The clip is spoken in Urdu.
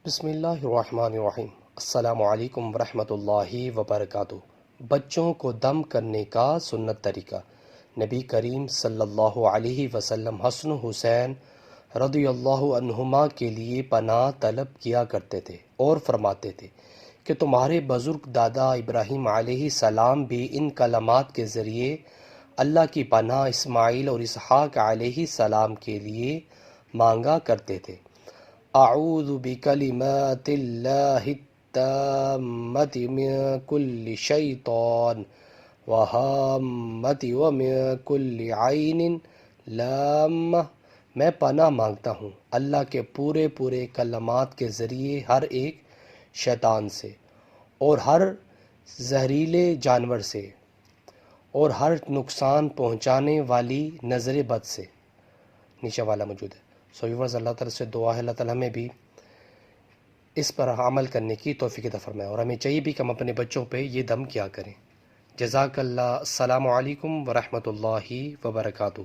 بسم اللہ الرحمن الرحیم۔ السلام علیکم ورحمۃ اللہ وبرکاتہ۔ بچوں کو دم کرنے کا سنت طریقہ۔ نبی کریم صلی اللہ علیہ وسلم حسن حسین رضی اللہ عنہما کے لیے پناہ طلب کیا کرتے تھے اور فرماتے تھے کہ تمہارے بزرگ دادا ابراہیم علیہ السلام بھی ان کلمات کے ذریعے اللہ کی پناہ اسماعیل اور اسحاق علیہ السلام کے لیے مانگا کرتے تھے۔ اعوذ بکلمات اللہ التامۃ من کل شیطان وہامۃ ومن کل عین لامہ۔ میں پناہ مانگتا ہوں اللہ کے پورے کلمات کے ذریعے ہر ایک شیطان سے اور ہر زہریلے جانور سے اور ہر نقصان پہنچانے والی نظر بد سے۔ نیچے والا موجود ہے۔ ویورز، اللہ تعالیٰ سے دعا ہے اللہ تعالیٰ ہمیں بھی اس پر عمل کرنے کی توفیق عطا فرمائے، اور ہمیں چاہیے بھی کہ ہم اپنے بچوں پہ یہ دم کیا کریں۔ جزاک اللہ۔ السلام علیکم ورحمۃ اللہ وبرکاتہ۔